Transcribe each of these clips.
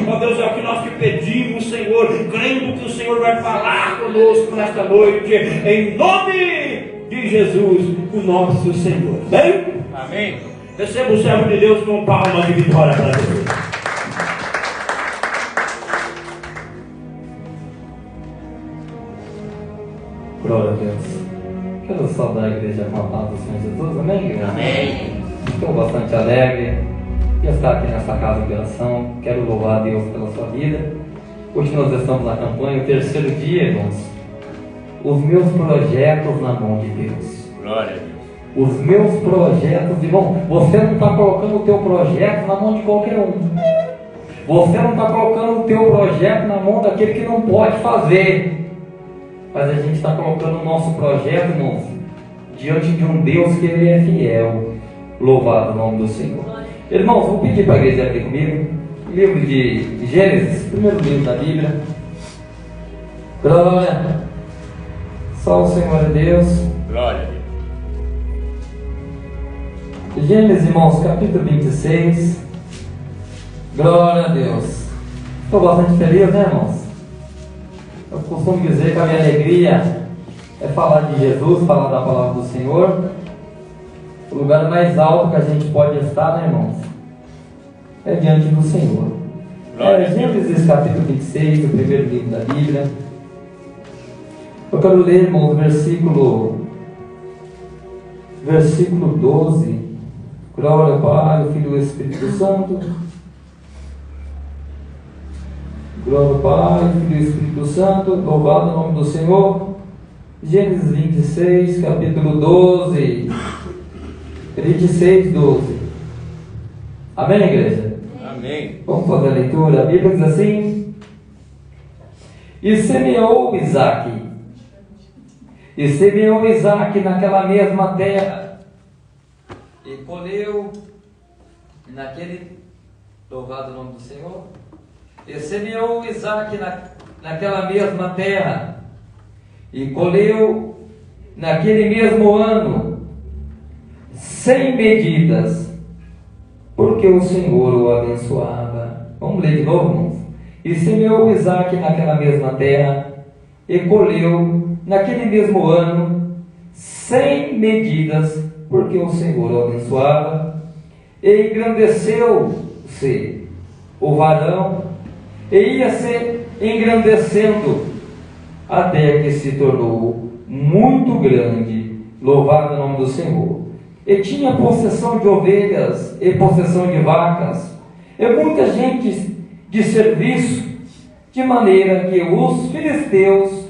Ó Deus, é o que nós te pedimos, Senhor, crendo que o Senhor vai falar conosco nesta noite, em nome de Jesus, o nosso Senhor. Bem? Amém. Receba o servo de Deus com palmas de vitória para Deus. Glória a Deus. Quero saudar a igreja com a paz do Senhor Jesus. Amém, igreja? Amém. Estou bastante alegre de estar aqui nessa casa de oração. Quero louvar a Deus pela sua vida. Hoje nós estamos na campanha, o terceiro dia, irmãos. Os meus projetos na mão de Deus. Glória a Deus. Os meus projetos, irmão, você não está colocando o teu projeto na mão de qualquer um. Você não está colocando o teu projeto na mão daquele que não pode fazer. Mas a gente está colocando o nosso projeto, irmãos, diante de um Deus que Ele é fiel. Louvado o nome do Senhor. Irmãos, vou pedir para a igreja abrir comigo. Livro de Gênesis, primeiro livro da Bíblia. Glória. Só o Senhor é Deus. Glória a Deus. Gênesis, irmãos, capítulo 26. Glória a Deus. Estou bastante feliz, né, irmãos? Eu costumo dizer que a minha alegria é falar de Jesus, falar da palavra do Senhor. O lugar mais alto que a gente pode estar, né, irmãos? É diante do Senhor. Gênesis capítulo 26, o primeiro livro da Bíblia. Eu quero ler, irmãos, versículo 12. Glória ao Pai, ao Filho e ao Espírito Santo. Glória ao Pai, ao Filho e ao Espírito Santo. Louvado o nome do Senhor. Gênesis 26, capítulo 12. 26, 12. Amém, igreja? Amém. Vamos fazer a leitura. A Bíblia diz assim: E semeou Isaque naquela mesma terra, e colheu naquele... Louvado o nome do Senhor. E semeou Isaque naquela mesma terra, e colheu naquele mesmo ano 100 medidas, porque o Senhor o abençoava. Vamos ler de novo, irmãos. E semeou Isaque naquela mesma terra, e colheu naquele mesmo ano 100 medidas, porque o Senhor o abençoava. E engrandeceu-se o varão, e ia se engrandecendo, até que se tornou muito grande. Louvado o nome do Senhor. E tinha possessão de ovelhas, e possessão de vacas, e muita gente de serviço, de maneira que os filisteus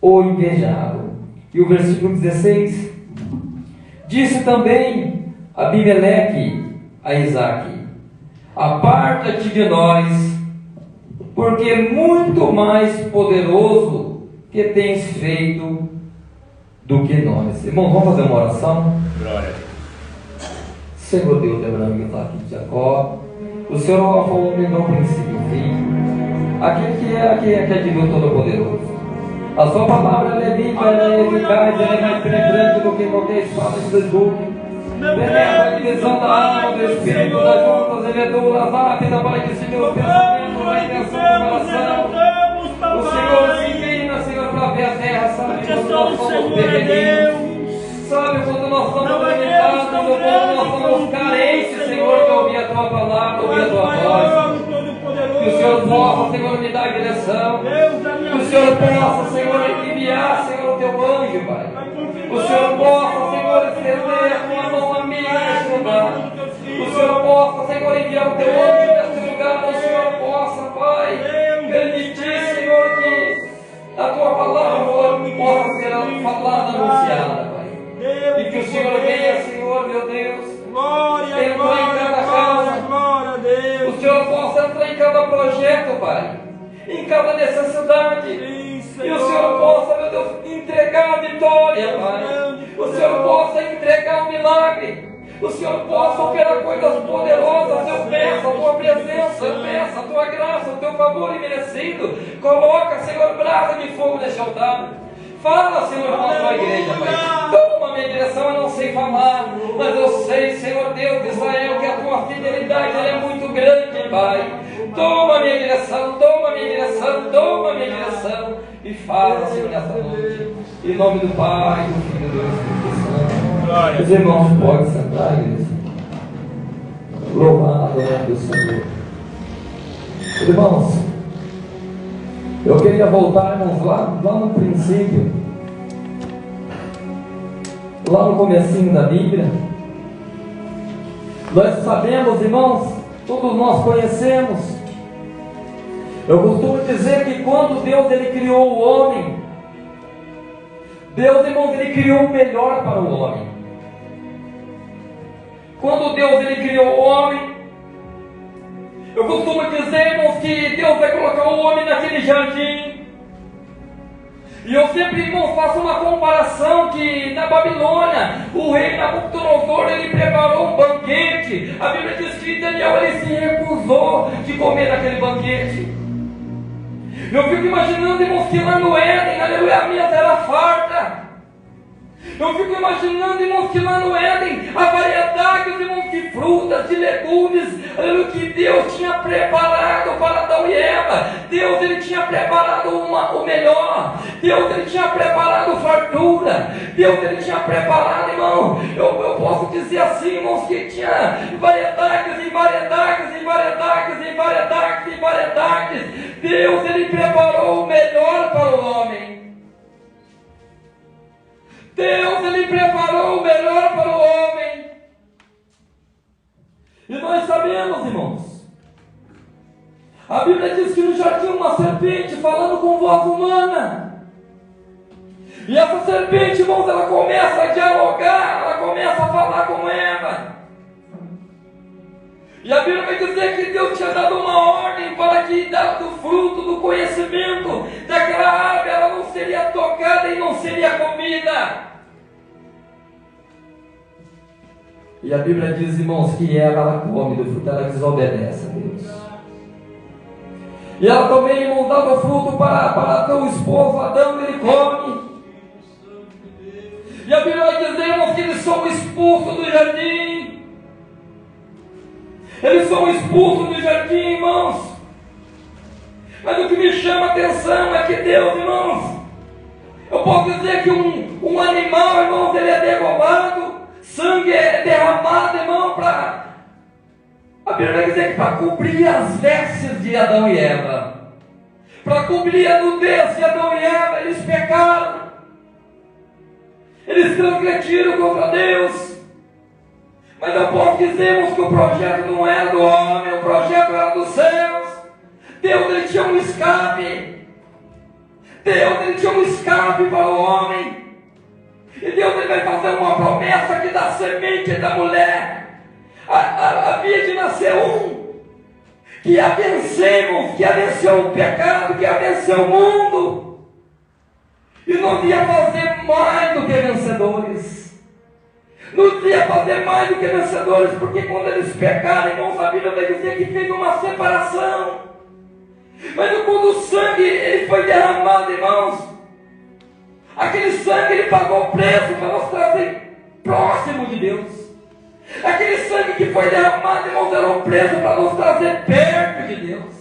o invejavam. E o versículo 16: Disse também Abimeleque a Isaque: Aparta-te de nós, porque muito mais poderoso que tens feito do que nós. Irmão, vamos fazer uma oração? Glória a Deus. Senhor Deus de Abraão, Isaque e Jacó, o Senhor falou no princípio e fim, aquele que é de Deus Todo-Poderoso. A sua palavra ela é viva, ela é eficaz, ela é mais penetrante do que qualquer espada de desbuque. Penetra a divisão da alma, do espírito, das juntas e medulas, rápida para discernir os pensamentos, a intenção do coração. O Senhor se inclina, Senhor, para ver a terra, sabe quando nós somos pequeninos, sabe quando nós somos limitados, quando nós somos carentes, Senhor, de ouvir a tua palavra, ouvir a tua voz. Que o Senhor possa, Senhor, me dar direção. Que o Senhor possa, Senhor, enviar, Senhor, o teu anjo, Pai. O Senhor possa, Senhor, estender a tua mão amiga neste lugar. O Senhor possa, Senhor, enviar o teu anjo neste lugar. O Senhor possa, Pai, permitir, Senhor, que a tua palavra possa ser falada, anunciada, Pai. E que o Senhor venha, Senhor, meu Deus, entrar em cada casa. O Senhor possa entrar em cada projeto, Pai, em cada necessidade. E o Senhor possa, meu Deus, entregar a vitória, Pai. O Senhor possa entregar o milagre. O Senhor possa operar coisas poderosas. Eu peço a tua presença, eu peço a tua graça, o teu favor imerecido. Coloca, Senhor, brasa de fogo neste altar. Fala, Senhor, com a tua igreja, Pai. Toma a minha direção, eu não sei falar, mas eu sei, Senhor Deus de Israel, que a tua fidelidade ela é muito grande, Pai. Toma a minha direção, toma a minha direção, toma a minha direção. E fala, Senhor, nessa noite. Em nome do Pai, do Filho e do Espírito Santo. Os irmãos podem sentar, igreja. Louvado é o Senhor. Irmãos, eu queria voltar, irmãos, lá no princípio, lá no comecinho da Bíblia. Nós sabemos, irmãos, todos nós conhecemos. Eu costumo dizer que quando Deus ele criou o homem, Deus, irmãos, ele criou o melhor para o homem. Quando Deus ele criou o homem, eu costumo dizer, irmãos, que Deus vai colocar o homem naquele jardim. E eu sempre, irmãos, faço uma comparação que na Babilônia, o rei Nabucodonosor, ele preparou um banquete. A Bíblia diz que Daniel ele se recusou de comer naquele banquete. Eu fico imaginando, irmãos, que lá no Éden, aleluia, a mesa era farta. Eu fico imaginando, irmãos, que lá no Éden, a variedade, irmãos, de frutas, de legumes, aleluia, que Deus tinha preparado para Adão e Eva. Deus, ele tinha preparado o melhor. Deus, ele tinha preparado fartura. Deus, ele tinha preparado, irmão, eu posso dizer assim, irmãos, que tinha variedades e variedades e variedades e variedades e variedades. Deus, ele preparou o melhor para o homem. Deus, ele preparou o melhor para o homem. E nós sabemos, irmãos, a Bíblia diz que no jardim uma serpente falando com voz humana. E essa serpente, irmãos, ela começa a dialogar, ela começa a falar com Eva. E a Bíblia vai dizer que Deus tinha dado uma ordem para que do fruto do conhecimento daquela árvore ela não seria tocada e não seria comida. E a Bíblia diz, irmãos, que ela come do fruto, ela desobedece a Deus. E ela também, irmãos, dava fruto para teu esposo Adão, ele come. E a Bíblia vai dizer, irmãos, que eles são expulsos do jardim. Eles são expulsos do jardim, irmãos. Mas o que me chama a atenção é que Deus, irmãos, eu posso dizer que um animal, irmãos, ele é degolado, sangue é derramado, irmão, a Bíblia vai dizer que para cobrir as vestes de Adão e Eva, para cobrir a nudez de Adão e Eva, eles pecaram, eles transgrediram contra Deus. Mas eu posso dizermos que o projeto não era do homem, o projeto era dos céus. Deus, ele tinha um escape. Deus, ele tinha um escape para o homem. E Deus, ele vai fazer uma promessa que da semente da mulher havia de nascer que ia vencemos, que ia vencer o pecado, que ia vencer o mundo. E nós ia fazer mais do que vencedores. Nos ia fazer mais do que vencedores, porque quando eles pecaram, irmãos, a Bíblia vai dizer que fez uma separação. Mas quando o sangue ele foi derramado, irmãos, aquele sangue ele pagou o preço para nos trazer próximo de Deus. Aquele sangue que foi derramado, irmãos, era um preço para nos trazer perto de Deus.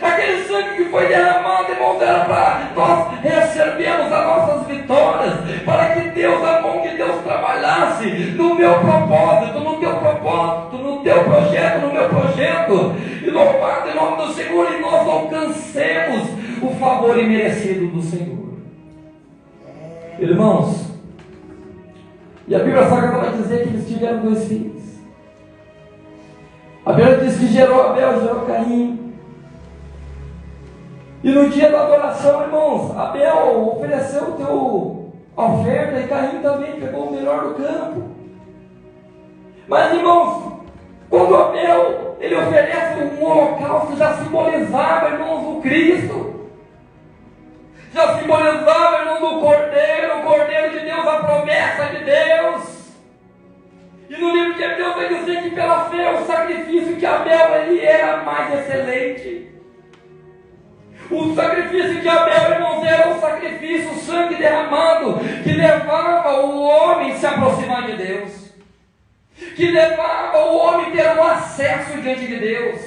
Aquele sangue que foi derramado, irmãos, era para nós recebermos as nossas vitórias, para que Deus, a mão de Deus trabalhasse no meu propósito, no teu propósito, no teu projeto, no meu projeto. E louvado em nome do Senhor, e nós alcancemos o favor imerecido do Senhor. Irmãos, e a Bíblia Sagrada vai dizer que eles tiveram 2 filhos. A Bíblia diz que gerou Abel, gerou Caim. E no dia da adoração, irmãos, Abel ofereceu a oferta e Caim também pegou o melhor do campo. Mas, irmãos, quando Abel ele oferece um holocausto, já simbolizava, irmãos, o Cristo. Já simbolizava, irmãos, o Cordeiro de Deus, a promessa de Deus. E no livro de Hebreus vai dizer que pela fé o sacrifício de Abel ele era mais excelente. O sacrifício de Abel, irmãos, era um sacrifício, o sangue derramado, que levava o homem a se aproximar de Deus, que levava o homem a ter um acesso diante de Deus.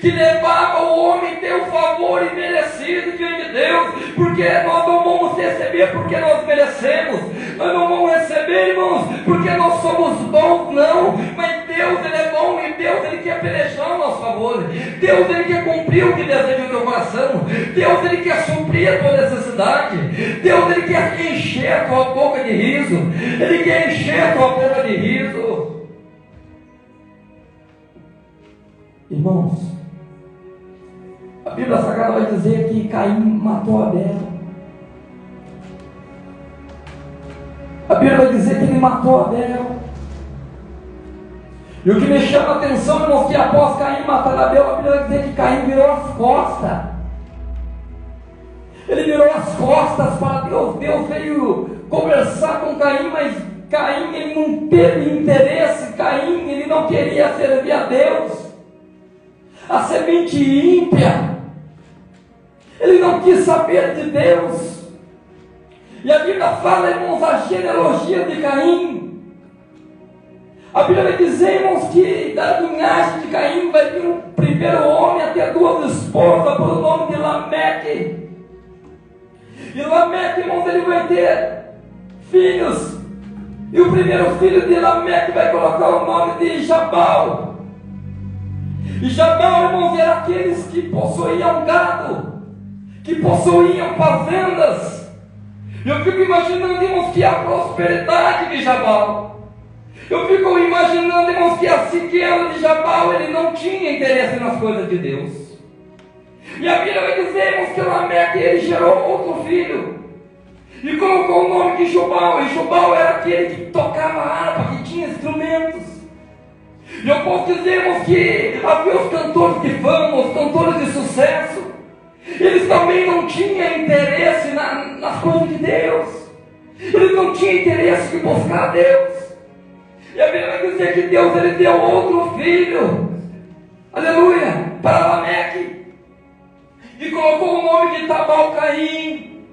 que levava o homem a ter o favor imerecido diante de Deus, porque nós não vamos receber porque nós merecemos, nós não vamos receber, irmãos, porque nós somos bons, não, mas Deus, Ele é bom, e Deus, Ele quer pelejar o nosso favor, Deus, Ele quer cumprir o que deseja o teu coração, Deus, Ele quer suprir a tua necessidade, Deus, Ele quer encher a tua boca de riso, Ele quer encher a tua boca de riso. Irmãos, a Bíblia Sagrada vai dizer que Caim matou Abel. A Bíblia vai dizer que ele matou Abel. E o que me chama a atenção, irmãos, que após Caim matar Abel, a Bíblia vai dizer que Caim virou as costas. Ele virou as costas para Deus. Deus veio conversar com Caim, mas Caim, ele não teve interesse. Caim, ele não queria servir a Deus. A semente ímpia, ele não quis saber de Deus. E a Bíblia fala, irmãos, a genealogia de Caim. A Bíblia vai dizer, irmãos, que da linhagem de Caim vai vir o primeiro homem a ter 2 esposas, por nome de Lameque. E Lameque, irmãos, ele vai ter filhos. E o primeiro filho de Lameque vai colocar o nome de Jabal. E Jabal, irmãos, era aqueles que possuíam gado, que possuíam fazendas. Eu fico imaginando, irmãos, que a prosperidade de Jabal. Eu fico imaginando, irmãos, que a Siquela de Jabal, ele não tinha interesse nas coisas de Deus. E a Bíblia vai dizer, irmãos, que Lameque, ele gerou outro filho. E colocou o nome de Jubal. E Jubal era aquele que tocava harpa, que tinha instrumentos. E eu posso dizer, irmãos, que havia os cantores de fama, os cantores de sucesso. Eles também não tinham interesse nas coisas de Deus. Eles não tinham interesse em buscar a Deus. E a Bíblia vai dizer que Deus, ele deu outro filho, aleluia, para Lameque. E colocou o nome de Tabal-Caim.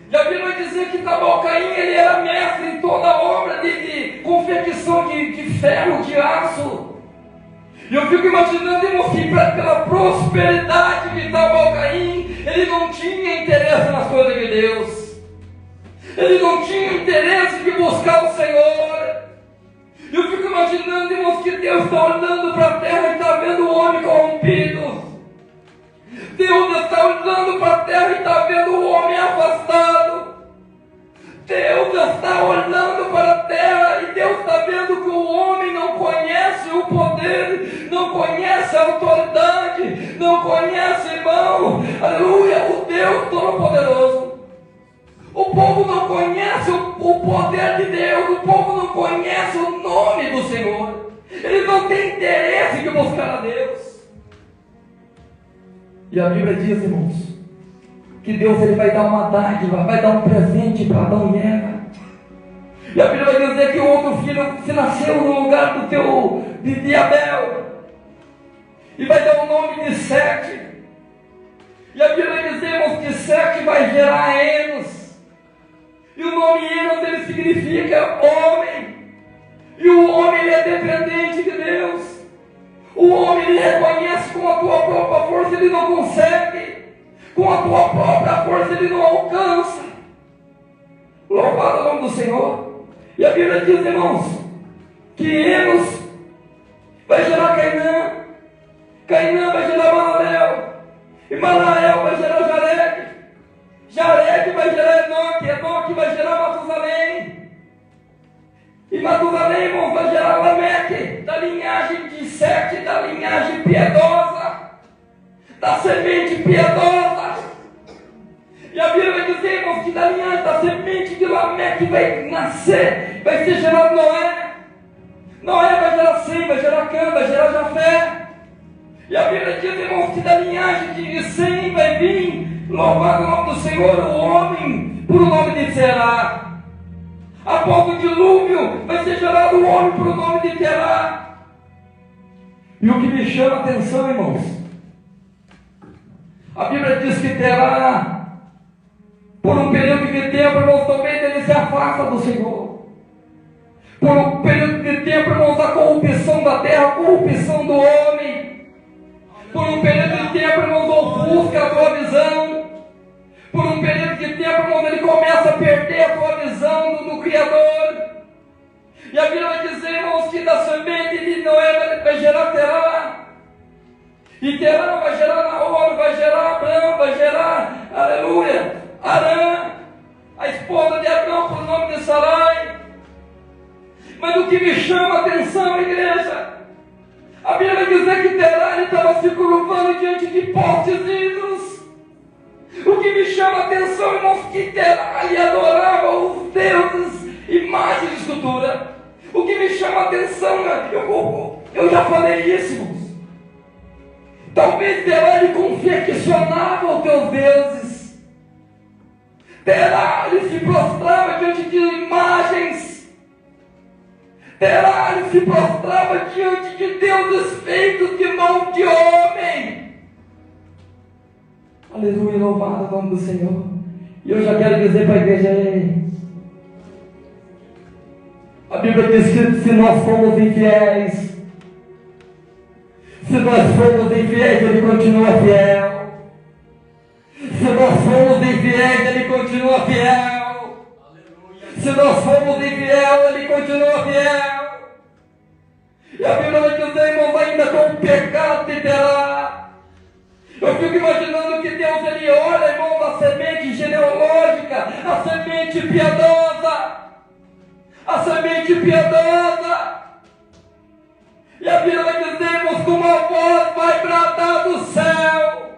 E a Bíblia vai dizer que Tabal-Caim, ele era mestre em toda a obra de confecção de ferro, de aço. E eu fico imaginando, irmãos, que pela prosperidade de Tabal-Caim, ele não tinha interesse nas coisas de Deus. Ele não tinha interesse de buscar o Senhor. E eu fico imaginando, irmãos, que Deus está olhando para a terra e está vendo o homem corrompido. Deus está olhando para a terra e está vendo o homem afastado. Deus está olhando para a terra e Deus está vendo que o homem não conhece o poder, não conhece a autoridade, não conhece, irmão, aleluia, o Deus Todo-Poderoso. O povo não conhece o poder de Deus, o povo não conhece o nome do Senhor. Eles não têm interesse de buscar a Deus. E a Bíblia diz, irmãos, que Deus, ele vai dar uma dádiva, vai dar um presente para Adão e Eva. E a Bíblia vai dizer que o outro filho se nasceu no lugar de Abel. E vai dar o nome de Sete. E a Bíblia vai dizer, irmãos, que Sete vai gerar Enos. E o nome Enos, ele significa homem. E o homem, ele é dependente de Deus. O homem, ele reconhece com a tua própria força, ele não consegue. Com a tua própria força, ele não alcança. Louvado o nome do Senhor. E a Bíblia diz, irmãos, que Enos vai gerar Cainã. Cainã vai gerar Manael. E Manael vai gerar Jared. Jared vai gerar Enoque. Enoque vai gerar Matusalém. E Matusalém, irmãos, vai gerar Lameque, da linhagem de Sete, da linhagem piedosa, da semente piedosa. E a Bíblia vai dizer, irmãos, que da linhagem da semente de Lameque vai nascer, vai ser gerado Noé. Noé vai gerar Sem, vai gerar Cã, vai gerar Jafé. E a Bíblia diz, irmãos, que da linhagem de Sem vai vir, louvado o nome do Senhor, o homem, por o nome de Será. Após o dilúvio, vai ser gerado o homem por o nome de Terá. E o que me chama a atenção, irmãos, a Bíblia diz que Terá, por um período de tempo, irmãos, também ele se afasta do Senhor. Por um período de tempo, irmãos, a corrupção da terra, a corrupção do homem. Por um período de tempo, irmãos, ofusca a tua visão. Por um período de tempo, irmãos, ele começa a perder a tua visão do Criador. E a Bíblia vai dizer, irmãos, que da semente de Noé vai gerar Terá. E Terá vai gerar Naor, vai gerar Abrão, vai gerar, aleluia, Arã, a esposa de Abrão por nome de Sarai. Mas o que me chama a atenção, igreja, a Bíblia vai dizer que Terá estava se curvando diante de postes ídolos. O que me chama a atenção, irmãos, que Terá adorava os deuses, imagens de escultura. O que me chama a atenção, eu já falei isso, irmãos. Talvez Terá confeccionava os teus deuses. Terá se prostrava diante de imagens. Terá se prostrava diante de deuses feitos de mão de homem. Aleluia, louvado o nome do Senhor. E eu já quero dizer para a igreja aí. A Bíblia diz que se nós somos infiéis, se nós formos infiéis, Ele continua fiel. Se nós formos infiéis, Ele continua fiel. Se nós formos infiéis, Ele continua fiel. E a Bíblia vai dizer, irmãos, ainda com o pecado de Terá. Eu fico imaginando que Deus, Ele olha, irmãos, a semente genealógica, a semente piedosa. A semente piedosa. E a Bíblia vai dizer, irmãos, que uma voz vai bradar do céu.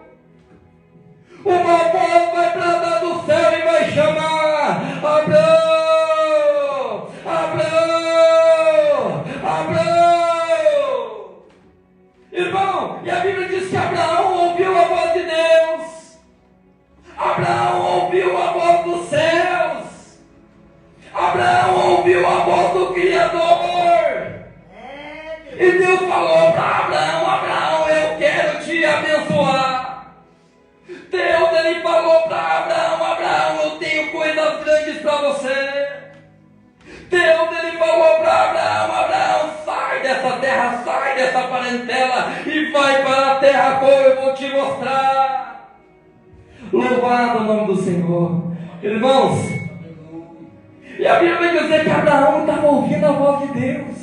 Uma voz vai bradar do céu e vai chamar: Abrão, Abrão, Abrão. Irmão, e a Bíblia diz que Abraão ouviu a voz de Deus. Abraão ouviu a voz dos céus. Abraão ouviu a voz do Criador. E Deus falou para Abraão: Abraão, eu quero te abençoar. Deus, Ele falou para Abraão: Abraão, eu tenho coisas grandes para você. Deus, Ele falou para Abraão: Abraão, sai dessa terra, sai dessa parentela e vai para a terra qual eu vou te mostrar. Louvado o nome do Senhor. Irmãos, e a Bíblia vai dizer que Abraão estava ouvindo a voz de Deus.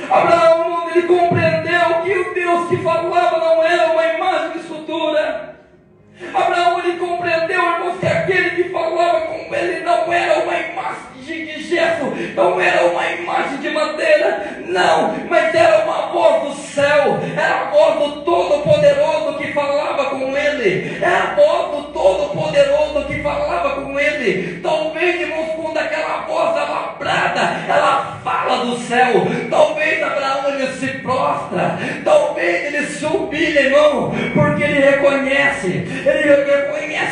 Abraão, ele compreendeu que o Deus que falava não era uma imagem de escultura. Abraão, ele compreendeu, irmãos, que aquele que falava com ele não era uma imagem de gesso, não era uma imagem de madeira, não, mas era uma voz do céu, era a voz do Todo-Poderoso que falava com ele, era a voz do Todo-Poderoso que falava com ele. Talvez, irmãos, quando aquela voz ela brada, ela fala do céu, talvez Abraão ele se prostra, talvez ele se humilha, irmão, porque ele reconhece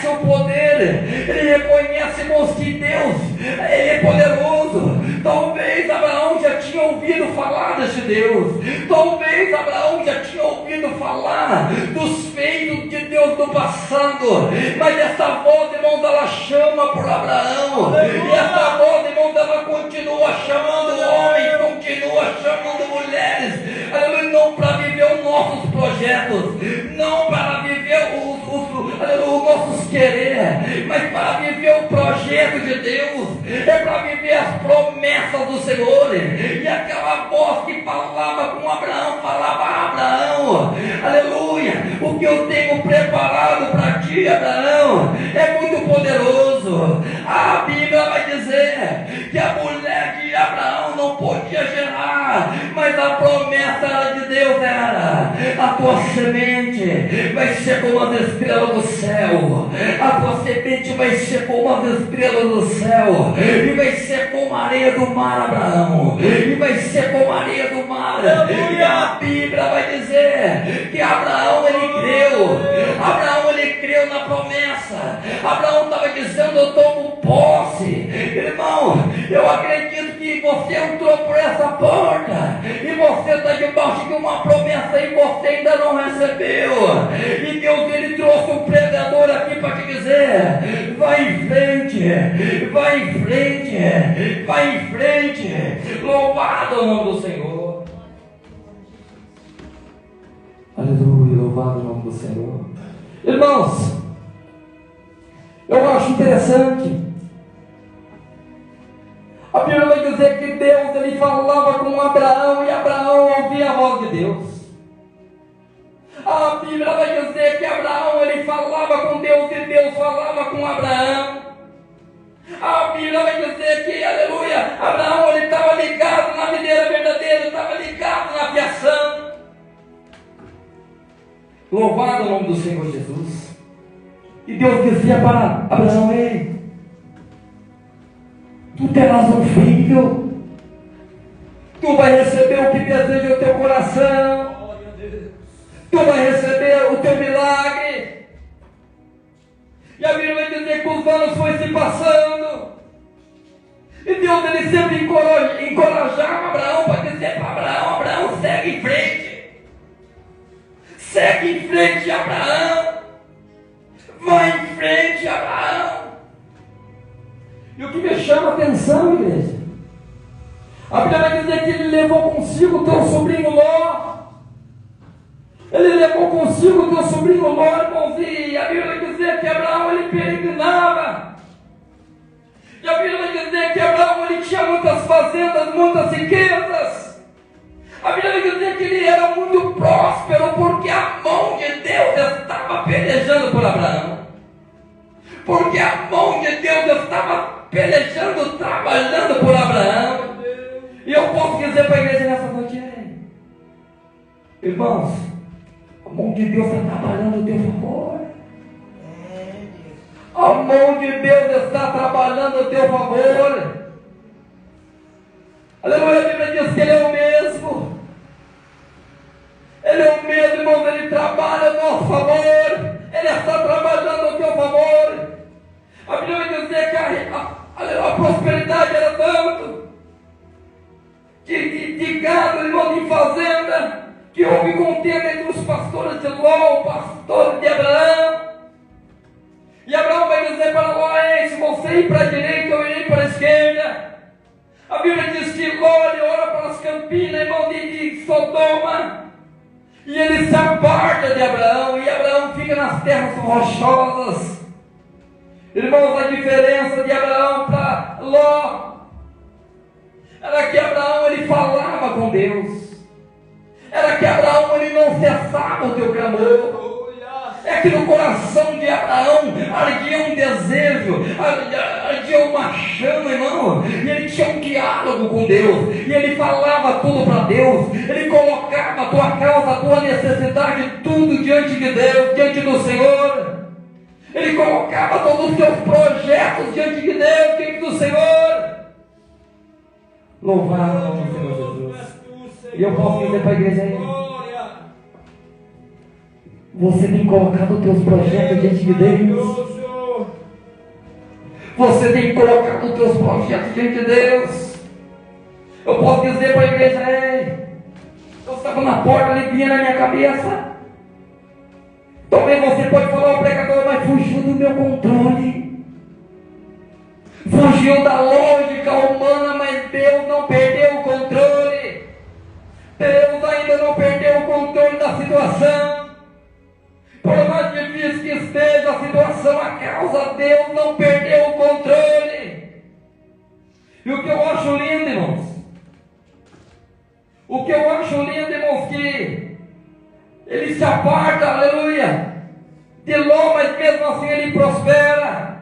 o poder, ele reconhece, irmãos, que Deus, Ele é poderoso. Talvez Abraão já tinha ouvido falar desse Deus, talvez Abraão já tinha ouvido falar dos feitos de Deus do passado, mas essa voz, irmãos, ela chama por Abraão, e essa voz, irmãos, ela continua chamando homens, continua chamando mulheres, não para viver os nossos projetos, não para viver os nossos querer, mas para viver o projeto de Deus, é para viver as promessas do Senhor. E aquela voz que falava com Abraão, falava: Abraão, aleluia, o que eu tenho preparado para ti, Abraão, é muito poderoso. A Bíblia vai dizer que a mulher de Abraão não podia gerar, mas a promessa de Deus era: a tua semente vai ser como as estrelas do céu, a tua semente vai ser como as estrelas do céu, e vai ser como a areia do mar, Abraão, e vai ser como a areia do mar. E a Bíblia vai dizer que Abraão ele creu, Abraão ele creu na promessa. Abraão estava dizendo: eu tomo posse. Irmão, eu acredito que você entrou por essa porta e você está debaixo de uma promessa e você ainda não recebeu. E Deus ele trouxe um pregador aqui para te dizer: vai em frente, vai em frente, vai em frente. Louvado o nome do Senhor. Aleluia. Irmãos, eu acho interessante. A Bíblia vai dizer que Deus, ele falava com Abraão e Abraão ouvia a voz de Deus. A Bíblia vai dizer que Abraão, ele falava com Deus e Deus falava com Abraão. A Bíblia vai dizer que, aleluia, Abraão, ele estava ligado na videira verdadeira, estava ligado na fiação. Louvado o nome do Senhor Jesus. E Deus dizia para Abraão: ei, tu terás um filho, tu vai receber o que deseja o teu coração, tu vai receber o teu milagre. E a Bíblia vai dizer que os anos foram se passando, e Deus, ele sempre encorajava Abraão para dizer para Abraão: Abraão, segue em frente, segue em frente, Abraão, vai em frente, Abraão. E o que me chama a atenção, igreja, a Bíblia vai dizer que ele levou consigo o teu sobrinho Ló. Ele levou consigo o teu sobrinho Ló, irmãos, e a Bíblia vai dizer que Abraão, ele peregrinava. E a Bíblia vai dizer que Abraão, ele tinha muitas fazendas, muitas riquezas. A Bíblia vai dizer que ele era muito próspero, porque a mão de Deus estava pelejando por Abraão. Porque a mão de Deus estava pelejando, trabalhando por Abraão. E eu posso dizer para a igreja nessa noite: irmãos, a mão de Deus está trabalhando a teu favor. A mão de Deus está trabalhando a teu favor. Aleluia, a Bíblia diz que Ele é o mesmo. Ele é o mesmo, irmãos, Ele trabalha a nosso favor. Ele está trabalhando a teu favor. A Bíblia vai dizer que a prosperidade era tanto de gado, irmão, de fazenda, que houve contenda entre os pastores de Ló, o pastor de Abraão. E Abraão vai dizer para Ló: se você ir para a direita, eu irei para a esquerda. A Bíblia diz que Ló, ele olha para as campinas, irmão, de Sodoma, e ele se aparta de Abraão, e Abraão fica nas terras rochosas. Irmãos, a diferença de Abraão para Ló era que Abraão, ele falava com Deus. Era que Abraão, ele não cessava o teu clamor. É que no coração de Abraão ardia um desejo, ardia uma chama, irmão. E ele tinha um diálogo com Deus. E ele falava tudo para Deus. Ele colocava a tua causa, a tua necessidade, tudo diante de Deus, diante do Senhor. Ele colocava todos os teus projetos diante de Deus, diante do Senhor. Louvado o nome do Senhor Jesus. E eu posso dizer para a igreja aí: você tem colocado os teus projetos diante de Deus. Você tem colocado os teus projetos diante de Deus. Eu posso dizer para a igreja: eu estava na porta, ele vinha na minha cabeça. Talvez você pode falar: o pregador, mas fugiu do meu controle. Fugiu da lógica humana, mas Deus não perdeu o controle. Deus ainda não perdeu o controle da situação. Por mais difícil que esteja a situação, a causa, Deus não perdeu o controle. E o que eu acho lindo, irmãos, que ele se aparta, aleluia, de Ló, mas mesmo assim ele prospera.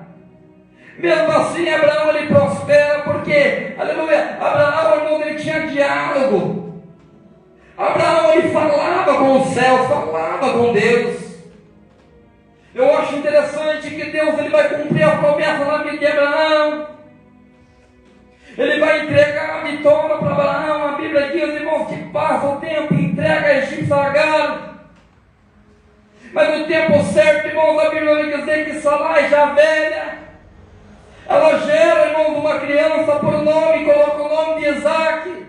Mesmo assim Abraão, ele prospera, porque, aleluia, Abraão, irmão, ele tinha diálogo. Abraão, ele falava com os céus, falava com Deus. Eu acho interessante que Deus, ele vai cumprir a promessa na vida de Abraão. Ele vai entregar a vitória para Abraão. A Bíblia diz, irmãos, que passa o tempo e entrega a egípcio Agar. Mas no tempo certo, irmãos, a Bíblia vai dizer que Sarai, já velha, ela gera, irmãos, uma criança por nome, coloca o nome de Isaac.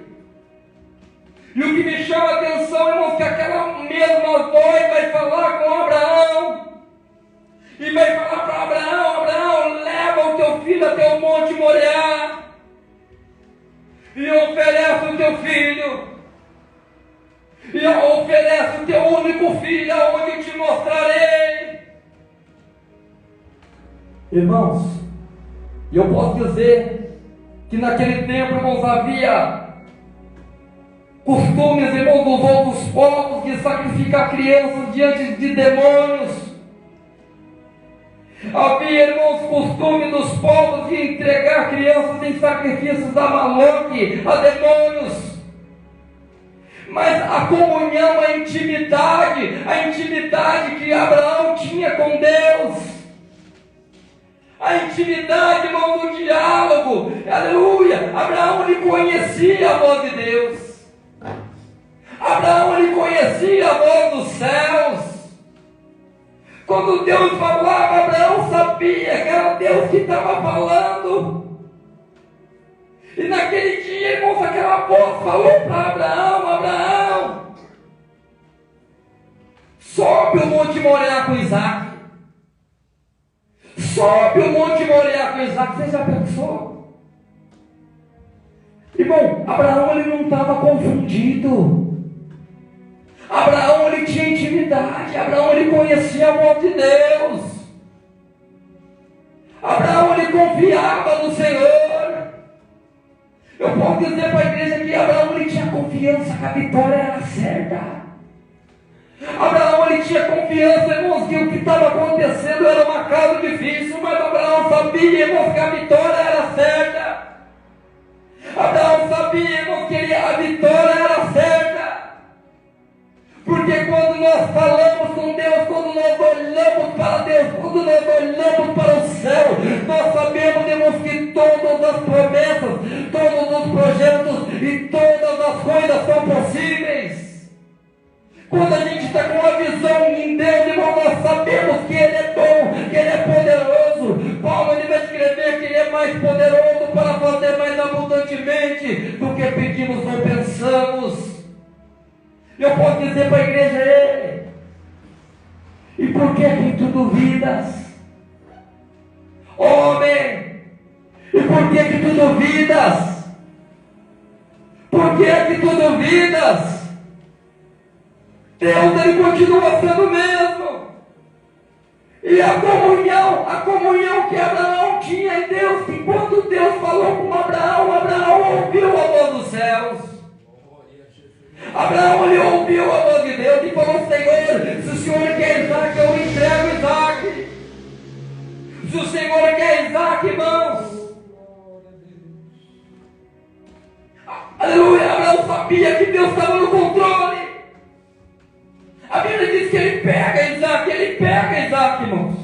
E o que me chama a atenção, irmãos, que aquela mesma voz vai falar com Abraão. E vai falar para Abraão: Abraão, leva o teu filho até o monte Moriá e oferece o teu filho, e oferece o teu único filho, aonde te mostrarei Irmãos, e eu posso dizer que naquele tempo, irmãos, havia costumes, irmãos, dos outros povos de sacrificar crianças diante de demônios. Havia, irmãos, costume dos povos de entregar crianças em sacrifícios a Maloque, a demônios. Mas a comunhão, a intimidade que Abraão tinha com Deus, a intimidade, irmão, do diálogo, aleluia. Abraão lhe conhecia a voz de Deus, Abraão lhe conhecia a voz dos céus. Quando Deus falava, Abraão sabia que era Deus que estava falando. E naquele dia, irmãos, aquela voz falou para Abraão: Abraão, sobe o monte Moriá com Isaac. Sobe o monte Moriá com Isaac. Você já pensou? Irmão, Abraão ele não estava confundido. Abraão ele tinha intimidade. Abraão ele conhecia a voz de Deus. Abraão ele confiava no Senhor. Eu posso dizer para a igreja que Abraão ele tinha confiança que a vitória era certa. Abraão ele tinha confiança, irmãos, que o que estava acontecendo era um acaso difícil, mas Abraão sabia, irmãos, que a vitória era certa. Abraão sabia, irmãos, que a vitória era certa. Porque quando nós falamos com Deus, quando nós olhamos para Deus, quando nós olhamos para o céu, nós sabemos, irmãos, que todas as promessas, todos os projetos e todas as coisas são possíveis. Quando a gente está com uma visão em Deus, irmão, nós sabemos que Ele é bom, que Ele é poderoso. Paulo ele vai escrever que Ele é mais poderoso para fazer mais abundantemente do que pedimos ou pensamos. Eu posso dizer para a igreja: e por que tu duvidas? Homem, e por que tu duvidas? Por que tu duvidas? Deus ele continua sendo o mesmo. E a comunhão que Abraão tinha em Deus, que quando Deus falou com Abraão, Abraão ouviu a voz dos céus. Abraão ele ouviu a voz de Deus e falou: Senhor, se o Senhor quer Isaac, eu entrego Isaac. Se o Senhor quer Isaac, irmãos, aleluia. Abraão sabia que Deus estava no controle. A Bíblia diz que ele pega Isaac, irmãos.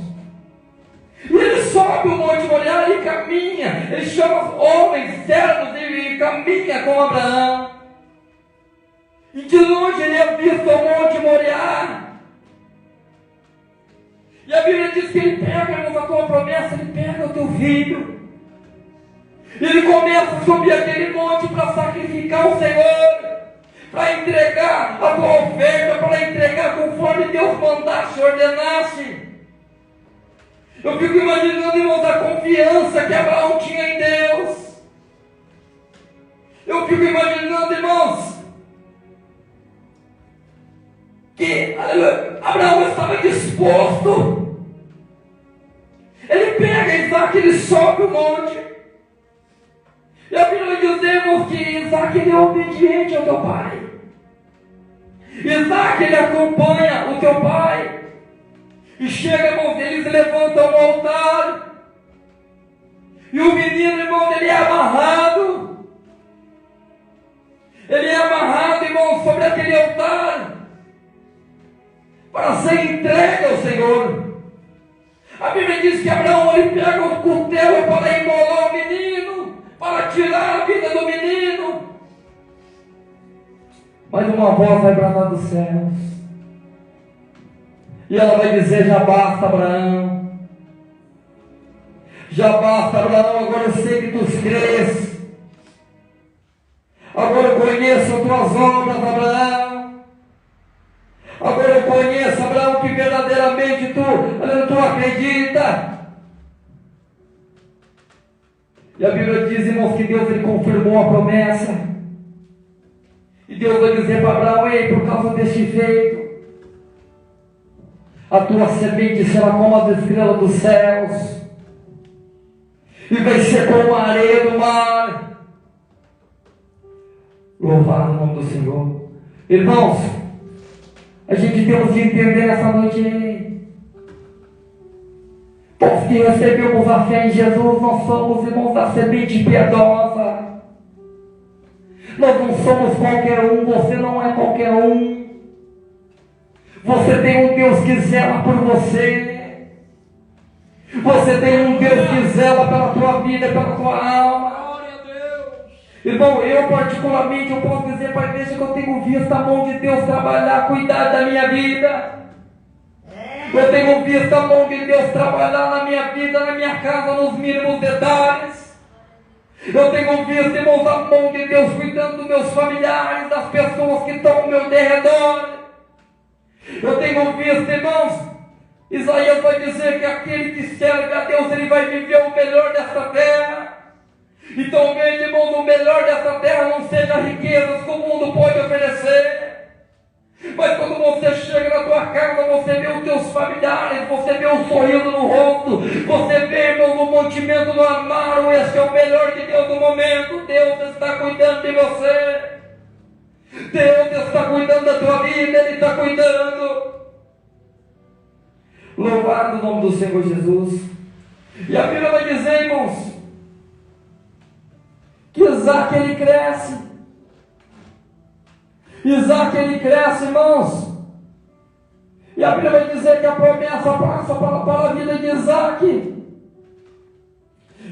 E ele sobe o monte Moriá e caminha. Ele chama os homens, servos, e caminha com Abraão. E de longe ele avista o monte Moriá. E a Bíblia diz que ele pega, irmãos, a tua promessa, ele pega o teu filho. Ele começa a subir aquele monte para sacrificar o Senhor, para entregar a tua oferta, para entregar conforme Deus mandasse, ordenasse. Eu fico imaginando, irmãos, a confiança que Abraão tinha em Deus. Eu fico imaginando, irmãos, que Abraão estava disposto. Ele pega Isaac, ele sobe o monte. E a Bíblia diz, irmãos, que Isaac ele é obediente ao teu pai. Isaac ele acompanha o teu pai. E chega, irmãos, eles levantam o altar. E o menino, irmão, ele é amarrado. Ele é amarrado, irmão, sobre aquele altar, para ser entregue ao Senhor. A Bíblia diz que Abraão ele pega o cutelo para imolar o menino, para tirar a vida do menino. Mas uma voz vai bradar dos céus, e ela vai dizer: já basta, Abraão. Já basta, Abraão, agora eu sei que tu crês. Agora eu conheço as tuas obras, Abraão. Agora eu conheço, Abraão, que verdadeiramente tu acredita. E a Bíblia diz, irmãos, que Deus ele confirmou a promessa. E Deus vai dizer para Abraão: ei, por causa deste feito, a tua semente será como as estrelas dos céus. e vai ser como a areia do mar. Louvado o nome do Senhor. Irmãos, a gente temos que entender nessa noite, todos que recebemos a fé em Jesus, nós somos, irmãos, da semente piedosa. Nós não somos qualquer um, você não é qualquer um. Você tem um Deus que zela por você. Você tem um Deus que zela pela tua vida, pela tua alma. Glória a Deus. Irmão, eu particularmente, eu posso dizer para a igreja que eu tenho visto a mão de Deus trabalhar, cuidar da minha vida. Eu tenho visto a mão de Deus trabalhar na minha vida, na minha casa, nos mínimos detalhes. Eu tenho visto, irmãos, a mão de Deus cuidando dos meus familiares, das pessoas que estão ao meu derredor. Eu tenho visto, irmãos, Isaías vai dizer que aquele que serve a Deus, ele vai viver o melhor desta terra. Então, meu irmão, o melhor dessa terra não seja riquezas que o mundo pode oferecer. Mas quando você chega na tua casa, você vê os teus familiares, você vê um sorriso no rosto, você vê, irmão, o mantimento no armário. Esse é o melhor de Deus no momento. Deus está cuidando de você. Deus está cuidando da tua vida, Ele está cuidando. Louvado o nome do Senhor Jesus. E a Bíblia vai dizer, irmãos, que Isaac, ele cresce. Isaac, ele cresce, irmãos. E a Bíblia vai dizer que a promessa passa para a vida de Isaac.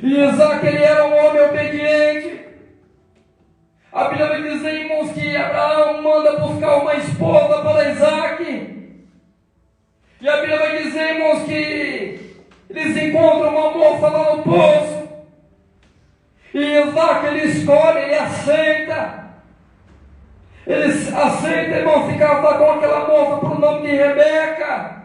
E Isaac, ele era um homem obediente. A Bíblia vai dizer, irmãos, que Abraão manda buscar uma esposa para Isaac. E a Bíblia vai dizer, irmãos, que eles encontram uma moça lá no poço. E Isaac, ele escolhe, ele aceita. Ele aceita, irmão, se casar com aquela moça por nome de Rebeca.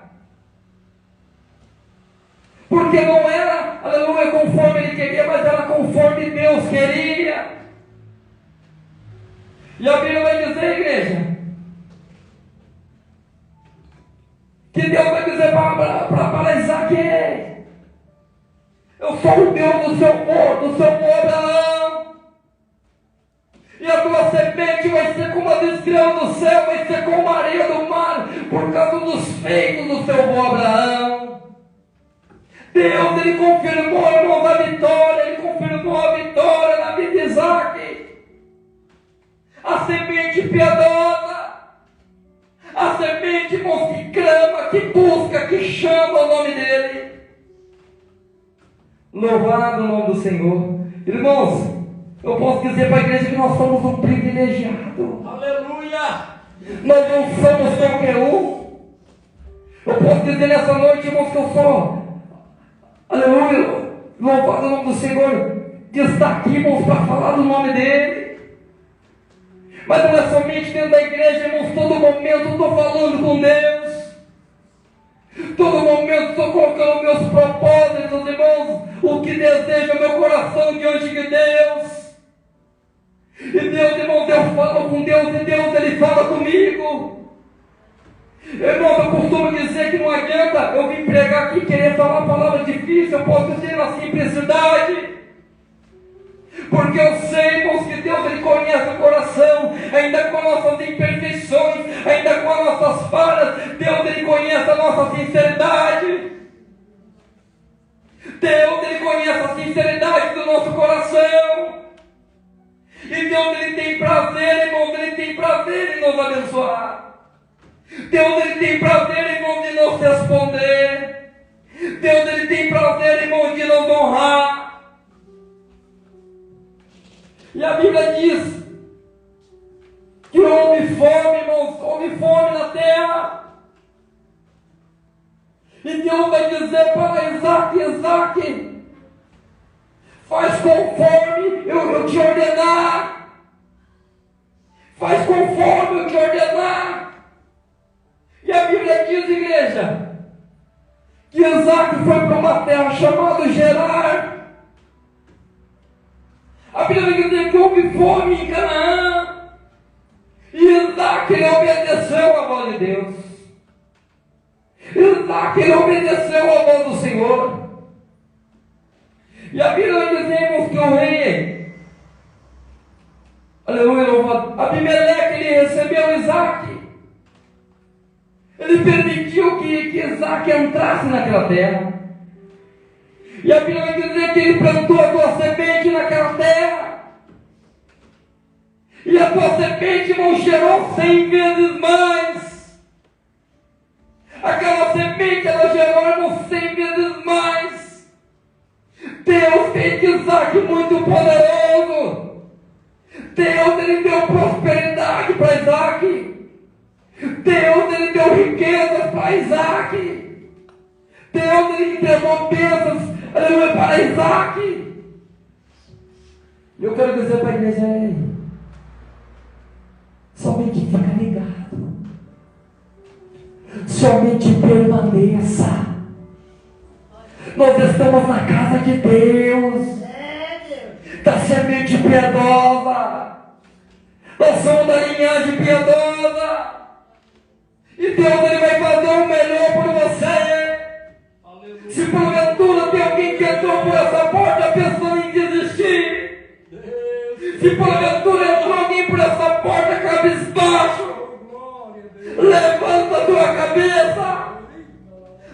Porque não era, aleluia, conforme ele queria, mas era conforme Deus queria. E a Bíblia vai dizer, igreja, que Deus vai dizer para Isaac: eu sou o Deus do seu Abraão. E a tua semente vai ser como a estrela do céu, vai ser como a areia do mar, por causa dos feitos do seu Abraão. Deus, ele confirmou, irmãos, a vitória, ele confirmou a vitória na vida de Isaac. A semente piedosa, a semente, irmãos, que clama, que busca, que chama o nome dele. Louvado o nome do Senhor. Irmãos, eu posso dizer para a igreja que nós somos um privilegiado. Aleluia! Nós não somos qualquer um. Eu posso dizer nessa noite, irmãos, que eu sou, aleluia, louvado o nome do Senhor, de estar aqui, irmãos, para falar do nome dele. Mas não é somente dentro da igreja, irmãos, todo momento eu estou falando com Deus. Todo momento estou colocando meus propósitos, irmãos, o que deseja meu coração diante de Deus. E Deus, irmãos, eu falo com Deus e Deus, Ele fala comigo. Irmãos, eu costumo dizer que não adianta eu vir pregar aqui e querer falar palavras difíceis. Eu posso dizer na simplicidade. Porque eu sei, irmãos, que Deus, Ele conhece o coração, ainda com as nossas imperfeições, ainda com as nossas falhas. Deus, Ele conhece a nossa sinceridade. Deus, Ele conhece a sinceridade do nosso coração. E Deus, Ele tem prazer, irmãos, Ele tem prazer em nos abençoar. Deus, Ele tem prazer, irmãos, de nos responder. Deus, Ele tem prazer, irmãos, de nos honrar. E a Bíblia diz que houve fome, irmãos, houve fome na terra. E Deus vai dizer para Isaac: Isaac, faz conforme eu te ordenar. Faz conforme eu te ordenar. E a Bíblia diz, igreja, que Isaac foi para uma terra chamada Gerar. A Bíblia vai dizer que houve fome em Canaã. E Isaac, ele obedeceu à voz de Deus. Isaac, ele obedeceu à voz do Senhor. E a Bíblia vai dizer que o rei, aleluia, louvado, Abimeleque, ele recebeu Isaac. Ele permitiu que Isaac entrasse naquela terra. E a Bíblia vai dizer que ele plantou a tua semente naquela terra. E a tua semente, irmão, gerou 100 vezes mais. Aquela semente, ela gerou, irmão, 100 vezes mais. Deus fez de Isaac muito poderoso. Deus, ele deu prosperidade para Isaac. Deus, ele deu riquezas para Isaac. Deus, ele entregou bênçãos, aleluia, para Isaac. E eu quero dizer para a igreja, somente fica ligado. Somente permaneça. Nós estamos na casa de Deus, da semente piedosa. Nós somos da linhagem piedosa. E Deus, ele vai fazer o melhor por você. Aleluia. Se porventura tem alguém que entrou por essa porta pensando em desistir, se porventura entrou alguém por essa porta cabisbaixo, levanta a tua cabeça.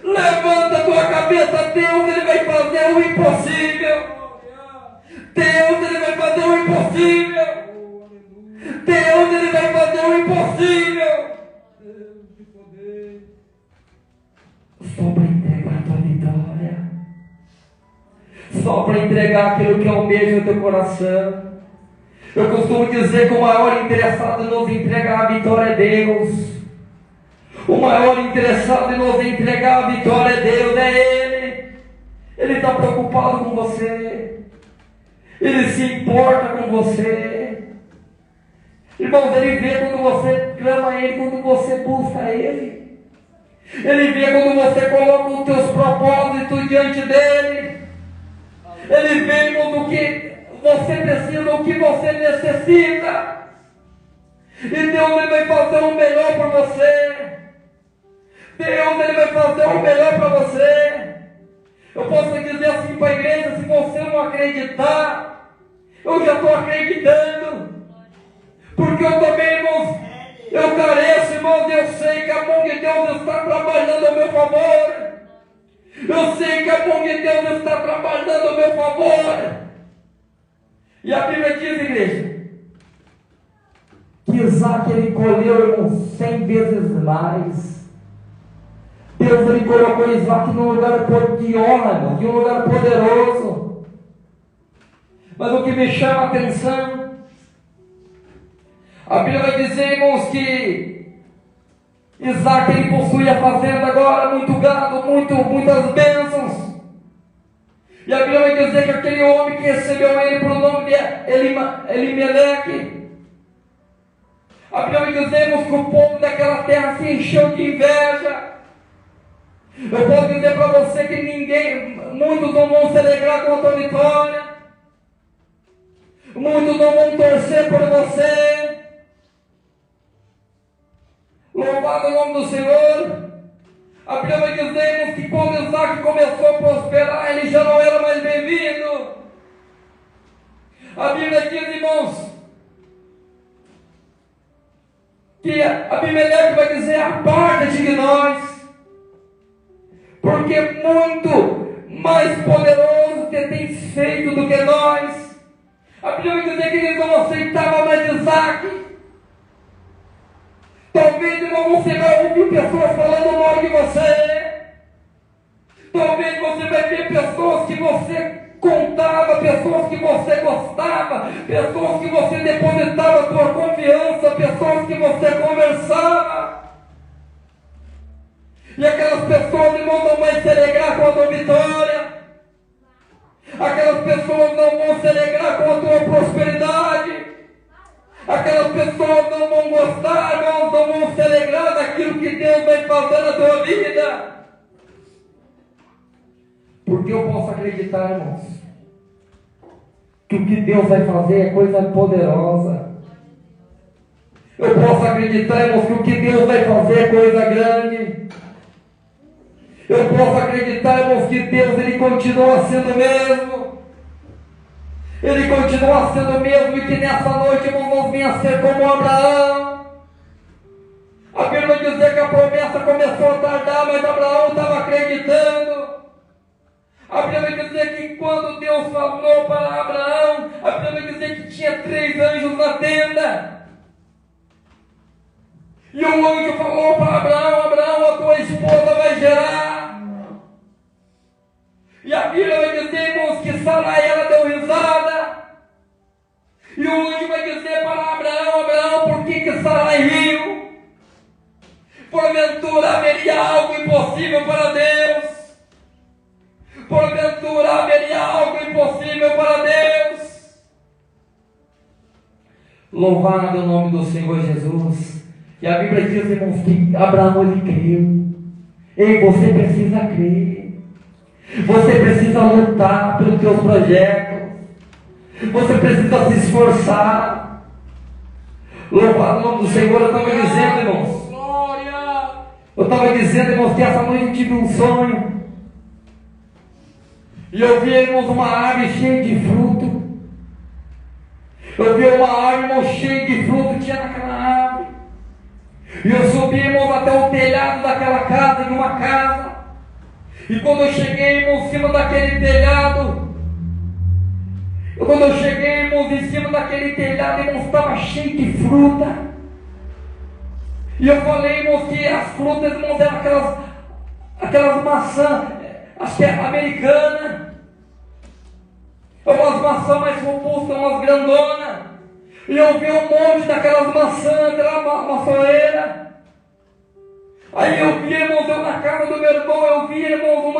Levanta a tua cabeça. Deus, ele vai fazer o impossível. Deus, ele vai fazer o impossível. Deus, ele vai fazer o impossível. Só para entregar a tua vitória. Só para entregar aquilo que almeja o teu coração. Eu costumo dizer que o maior interessado em nos entregar a vitória é Deus. O maior interessado em nos entregar a vitória é Deus, é Ele. Ele está preocupado com você. Ele se importa com você. Irmãos, Ele vê quando você clama a Ele, quando você busca a Ele. Ele vê quando você coloca os teus propósitos diante dEle. Ele vê quando que você precisa, o que você necessita. E Deus, ele vai fazer o melhor para você. Deus, ele vai fazer o melhor para você. Eu posso dizer assim para a igreja: se você não acreditar, eu já estou acreditando. Porque eu também, irmãos, eu careço, irmãos, eu sei que a mão de Deus está trabalhando a meu favor. Eu sei que a mão de Deus está trabalhando a meu favor. E a Bíblia diz, igreja, que Isaac, ele colheu, irmãos, 100 vezes mais. Deus, ele colocou Isaac num lugar de honra, irmão, de um lugar poderoso. Mas o que me chama a atenção, a Bíblia vai dizer, irmãos, que Isaac, ele possuía a fazenda agora, muito gado, muitas bênçãos. E a Bíblia vai dizer que aquele homem que recebeu ele por nome de Elimeleque, a Bíblia vai dizer, irmãos, que o povo daquela terra se encheu de inveja. Eu posso dizer para você que muitos não vão se alegrar com a tua vitória. Muitos não vão torcer por você. Louvado o nome do Senhor. A Bíblia vai dizer que quando Isaac começou a prosperar, ele já não era mais bem-vindo. A Bíblia diz, irmãos, que Abimeleque vai dizer: aparta-te de nós, porque muito mais poderoso te tens feito do que nós. A Bíblia vai dizer que eles não aceitavam mais Isaac. Talvez, irmão, você vai ouvir pessoas falando mal de você. Talvez você vai ver pessoas que você contava, pessoas que você gostava, pessoas que você depositava a sua confiança, pessoas que você conversava. E aquelas pessoas, irmão, não vão se alegrar com a tua vitória. Aquelas pessoas não vão se alegrar com a tua prosperidade. Aquelas pessoas não vão gostar, irmãos, não vão se alegrar daquilo que Deus vai fazer na tua vida. Porque eu posso acreditar, irmãos, que o que Deus vai fazer é coisa poderosa. Eu posso acreditar, irmãos, que o que Deus vai fazer é coisa grande. Eu posso acreditar, irmãos, que Deus, ele continua sendo o mesmo. Ele continua sendo o mesmo, e que nessa noite, irmãos, nós venha ser como Abraão. A Bíblia vai dizer que a promessa começou a tardar, mas Abraão estava acreditando. A Bíblia vai dizer que quando Deus falou para Abraão, a Bíblia vai dizer que tinha 3 anjos na tenda. E o anjo falou para Abraão: Abraão, a tua esposa vai gerar. E a Bíblia vai dizer, irmãos, que Sarai, ela deu risada. E o anjo vai dizer para Abraão: Abraão, por que Sarai riu? Porventura haveria algo impossível para Deus? Porventura haveria algo impossível para Deus? Louvado o nome do Senhor Jesus. E a Bíblia diz, irmãos, que Abraão ele creu. Ei, você precisa crer. Você precisa lutar pelos teus projetos. Você precisa se esforçar. Louvado o nome do Senhor. Eu estava dizendo, irmãos. Eu estava dizendo, irmãos, que essa noite eu tive um sonho. E eu vi, irmãos, uma árvore cheia de fruto. Eu vi uma árvore, irmãos, cheia de fruto, tinha naquela árvore. E eu subi, irmãos, até o telhado daquela casa, de uma casa. E quando eu cheguei, irmãos, em cima daquele telhado, irmãos, estava cheio de fruta. E eu falei, irmãos, que as frutas, irmãos, eram aquelas maçãs, acho que é americana, umas maçãs mais robustas, umas grandonas. E eu vi um monte daquelas maçãs, aquela maçoeira. Aí eu vi, irmãos, eu na casa do meu irmão, eu vi, irmãos,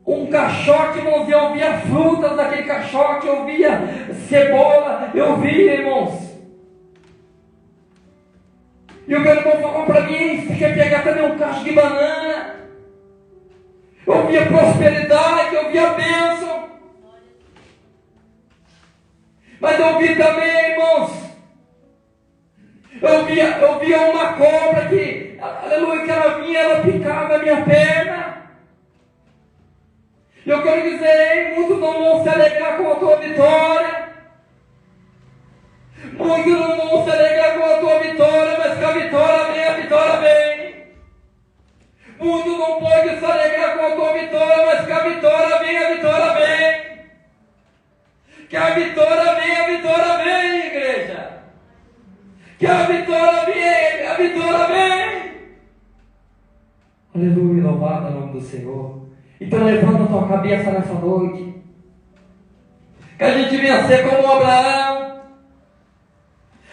um caixote, irmãos, e eu via frutas daquele caixote, eu via cebola, eu via, irmãos. E o meu irmão falou para mim: você quer pegar também um cacho de banana? Eu via prosperidade, eu via bênção. Mas eu vi também, irmãos, eu via uma cobra que, aleluia, que ela vinha, ela picava a minha perna. E eu quero dizer, muitos não vão se alegrar com a tua vitória. Muitos não vão se alegrar com a tua vitória, mas que a vitória vem. Muitos não podem se alegrar com a tua vitória, mas que a vitória vem. Que a vitória vem, igreja. Que a vitória vem. Aleluia, louvado é o nome do Senhor. Então levanta a tua cabeça nessa noite. Que a gente venha ser como Abraão.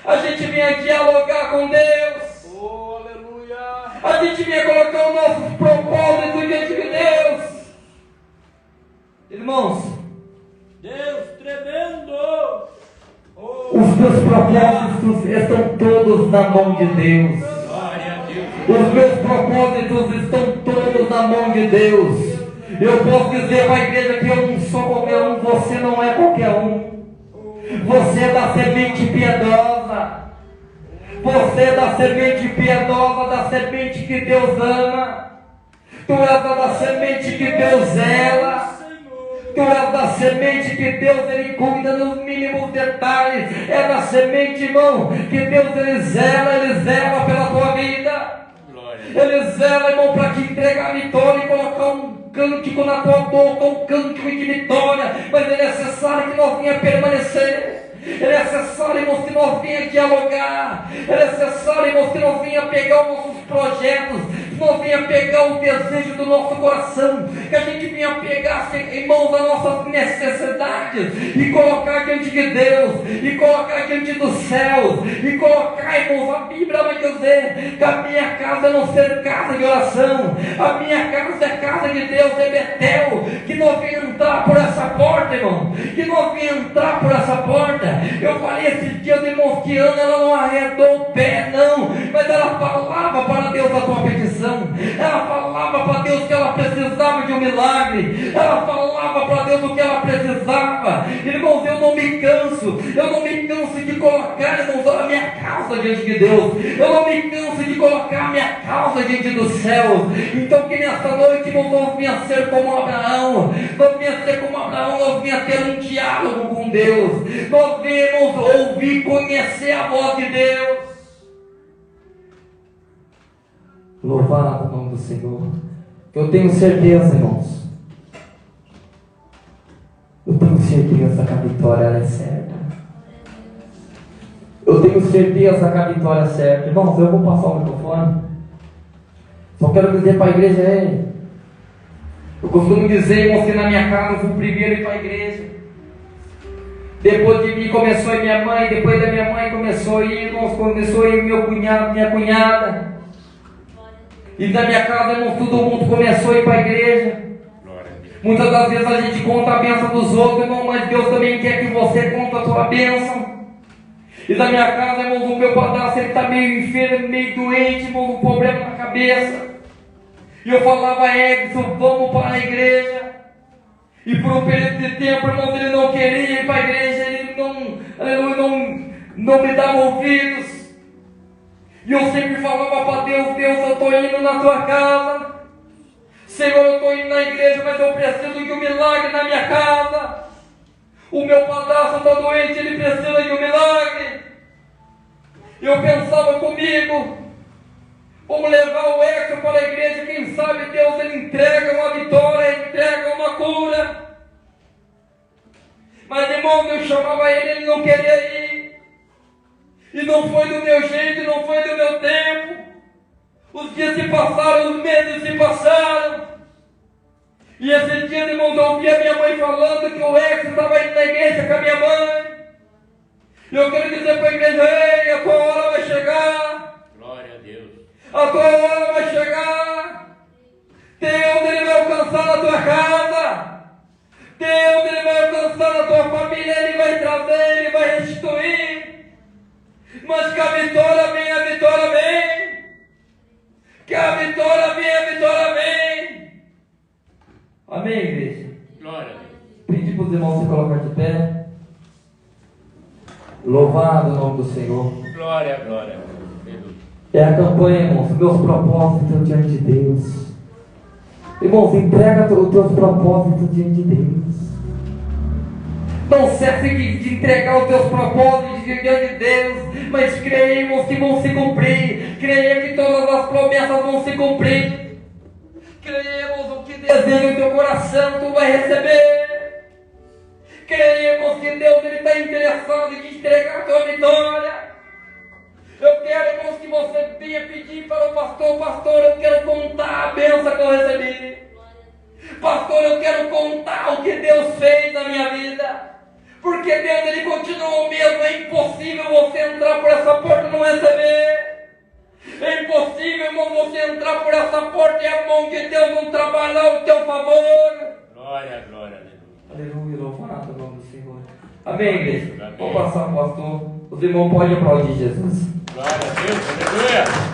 A gente venha dialogar com Deus. Oh, aleluia. A gente venha colocar os nossos propósitos diante de Deus. Irmãos, Deus tremendo. Oh, os meus propósitos estão todos na mão de Deus. glória a Deus. Os meus propósitos estão todos na mão de Deus. Eu posso dizer para a igreja que eu não sou qualquer um, você não é qualquer um. Você é da semente piedosa. Você é da semente piedosa, da semente que Deus ama. Tu és da semente que Deus zela. Tu és da semente que Deus ele cuida nos mínimos detalhes. É da semente, irmão, que Deus ele zela pela tua vida. Ele zela, irmão, para te entregar a vitória e colocar um cântico na tua boca, um cântico de vitória. Mas é necessário que nós venha permanecer. É necessário, irmãos, que nós venha dialogar. É necessário, irmãos, que nós venha pegar os nossos projetos, que nós venha pegar o desejo do nosso coração, que a gente venha pegar, irmãos, as nossas necessidades e colocar diante de Deus, e colocar diante dos céus, e colocar, irmãos, a Bíblia vai dizer que a minha casa não ser casa de oração, a minha casa é casa de Deus, é Betel. Que nós venha entrar por essa porta, irmão, que nós venha entrar por essa porta. Eu falei esses dias, irmãos, que Ana ela não arredou o pé, não, mas ela falava para Deus a sua petição. Ela falava para Deus que ela precisava precisava de um milagre, ela falava para Deus o que ela precisava. Irmãos, eu não me canso de colocar, irmãos, a minha causa diante de Deus, eu não me canso de colocar a minha causa diante dos céus. Então que nessa noite, irmãos, nós venha ser como Abraão, nós venha ter um diálogo com Deus, nós venhamos ouvir, conhecer a voz de Deus. Louvado o nome do Senhor. Eu tenho certeza, irmãos, eu tenho certeza que a vitória ela é certa. Eu tenho certeza que a vitória é certa. Irmãos, eu vou passar o microfone. Só quero dizer para a igreja, eu costumo dizer, irmãos, que na minha casa eu fui o primeiro a ir para a igreja. Depois de mim começou a ir minha mãe, depois da minha mãe começou a ir, irmãos, começou a ir meu cunhado, minha cunhada. E na minha casa, irmãos, todo mundo começou a ir para a igreja. Muitas das vezes a gente conta a bênção dos outros, irmão, mas Deus também quer que você conte a sua bênção. E na minha casa, irmãos, o meu padrasto, ele está meio enfermo, meio doente, irmão, um problema na cabeça. E eu falava, Edson, vamos para a igreja. E por um período de tempo, irmãos, ele não queria ir para a igreja, ele não me dava ouvidos. E eu sempre falava para Deus, Deus, eu estou indo na tua casa. Senhor, eu estou indo na igreja, mas eu preciso de um milagre na minha casa. O meu padrasto está doente, ele precisa de um milagre. Eu pensava comigo, vamos levar o Edson para a igreja, quem sabe Deus ele entrega uma vitória, entrega uma cura. Mas irmão, eu chamava ele não queria ir. E não foi do meu jeito, não foi do meu tempo. Os dias se passaram, os meses se passaram. E esse dia, irmãos, eu ouvi a minha mãe falando que o Edson estava indo na igreja com a minha mãe. E eu quero dizer para a igreja, ei, a tua hora vai chegar. Glória a Deus. A tua hora vai chegar. Deus, ele vai alcançar na tua casa. Deus, ele vai alcançar na tua família. Ele vai trazer, ele vai restituir. Mas que a vitória vem, a vitória vem. Que a vitória vem, a vitória vem. Amém, igreja? Glória a Deus. Pedir para os irmãos se colocar de pé. Louvado o nome do Senhor. Glória, glória. É a campanha, irmãos, meus propósitos diante de Deus. Irmãos, entrega os teus propósitos diante de Deus. Não cesse de entregar os teus propósitos diante de Deus, mas creia, irmãos, que vão se cumprir. Creia que todas as promessas vão se cumprir. Creia, irmãos, o que deseja o teu coração, tu vai receber. Creia, irmãos, que Deus está interessado em te entregar a tua vitória. Eu quero, irmãos, que você venha pedir para o pastor, eu quero contar a bênção que eu recebi. Pastor, eu quero contar o que Deus fez na minha vida. Porque Deus, ele continua o mesmo. É impossível você entrar por essa porta e não receber. É impossível, irmão, você entrar por essa porta e a mão de Deus não trabalhar ao teu favor. Glória, glória a Deus. Aleluia, louvado o nome do Senhor. Amém, igreja? Vou passar o pastor. Os irmãos podem aplaudir Jesus. Glória a Deus, aleluia.